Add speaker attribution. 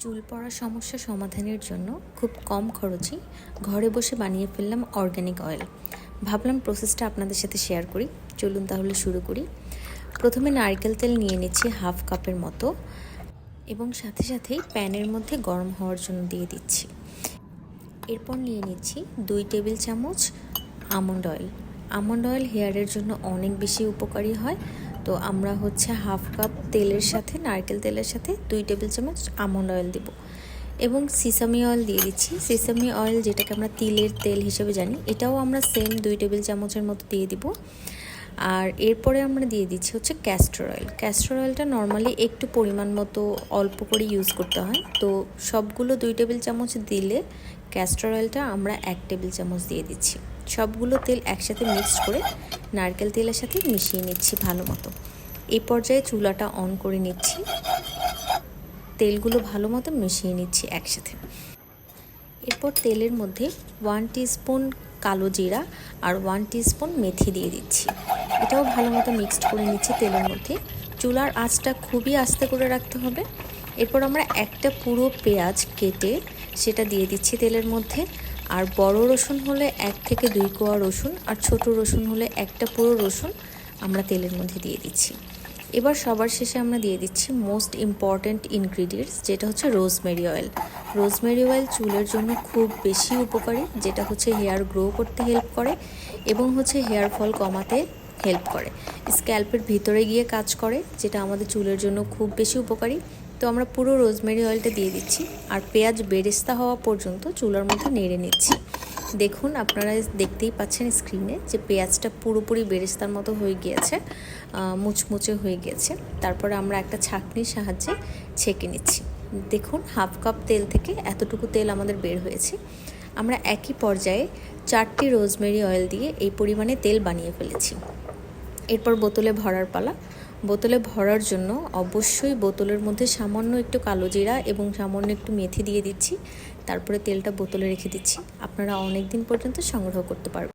Speaker 1: চুল পড়ার সমস্যা সমাধানের জন্য খুব কম খরচে ঘরে বসে বানিয়ে ফেললাম অর্গ্যানিক অয়েল। ভাবলাম প্রসেসটা আপনাদের সাথে শেয়ার করি। চলুন তাহলে শুরু করি। প্রথমে নারকেল তেল নিয়ে নিচ্ছি হাফ কাপের মতো এবং সাথে সাথেই প্যানের মধ্যে গরম হওয়ার জন্য দিয়ে দিচ্ছি। এরপর নিয়ে নিচ্ছি 2 টেবিল চামচ আমন্ড অয়েল। আমন্ড অয়েল হেয়ারের জন্য অনেক বেশি উপকারী হয়। তো আমরা হাফ কাপ তেলের সাথে নারকেল তেলের সাথে 2 টেবিল চামচ আমন্ড অয়েল দেব এবং সিসামি অয়েল দিয়ে দিচ্ছি। সিসামি অয়েল যেটাকে আমরা তিলের তেল হিসেবে জানি, এটাও আমরা সেম 2 টেবিল চামচের মতো দিয়ে দিব। আর এরপরে আমরা দিয়ে দিচ্ছি ক্যাস্টর অয়েল। ক্যাস্টর অয়েলটা নর্মালি একটু পরিমাণ মতো অল্প করে ইউজ করতে হয়। তো সবগুলো 2 টেবিল চামচ দিলে ক্যাস্টর অয়েলটা আমরা 1 টেবিল চামচ দিয়ে দিচ্ছি। সবগুলো তেল একসাথে মিক্সড করে নারকেল তেলের সাথে মিশিয়ে নিচ্ছি ভালো মতো। এই পর্যায়ে চুলাটা অন করে নিচ্ছি, তেলগুলো ভালো মতো মিশিয়ে নিচ্ছি একসাথে। এরপর তেলের মধ্যে 1 টিস্পুন কালো জিরা আর 1 টিস্পুন মেথি দিয়ে দিচ্ছি। এটাও ভালো মতো মিক্সড করে নিচ্ছি তেলের মধ্যে। চুলার আঁচটা খুবই আস্তে করে রাখতে হবে। এরপর আমরা একটা পুরো পেঁয়াজ কেটে সেটা দিয়ে দিচ্ছি তেলের মধ্যে। আর বড় রসুন হলে 1 থেকে 2 কোয়া রসুন, আর ছোট রসুন হলে একটা পুরো রসুন আমরা তেলের মধ্যে দিয়ে দিচ্ছি। এবার সবার শেষে আমরা দিয়ে দিচ্ছি মোস্ট ইম্পর্ট্যান্ট ইনগ্রিডিয়েন্টস, যেটা রোজমেরি অয়েল। রোজমেরি অয়েল চুলের জন্য খুব বেশি উপকারী, যেটা হেয়ার গ্রো করতে হেল্প করে এবং হেয়ার ফল কমাতে হেল্প করে। স্ক্যাল্পের ভিতরে গিয়ে কাজ করে, যেটা আমাদের চুলের জন্য খুব বেশি উপকারী। তো আমরা পুরো রোজমেরি অয়েলটা দিয়ে দিচ্ছি আর পেঁয়াজ বেরেস্তা হওয়া পর্যন্ত চুলার মধ্যে নেড়ে নিচ্ছি। দেখুন, আপনারা দেখতেই পাচ্ছেন স্ক্রিনে যে পেঁয়াজটা পুরোপুরি বেরেস্তার মতো হয়ে গিয়েছে, মুচমুচে হয়ে গিয়েছে। তারপরে আমরা একটা ছাঁকনির সাহায্যে ছেঁকে নিচ্ছি। দেখুন, হাফ কাপ তেল থেকে এতটুকু তেল আমাদের বের হয়েছে। আমরা একই পর্যায়ে 4টি রোজমেরি অয়েল দিয়ে এই পরিমাণে তেল বানিয়ে ফেলেছি। এরপর বোতলে ভরার পালা। বোতলে ভরার জন্য অবশ্যই বোতলের মধ্যে সামান্য একটু কালো জিরা এবং সামান্য একটু মেথি দিয়ে দিচ্ছি। তারপরে তেলটা বোতলে রেখে দিচ্ছি। আপনারা অনেক দিন পর্যন্ত সংগ্রহ করতে পারবেন।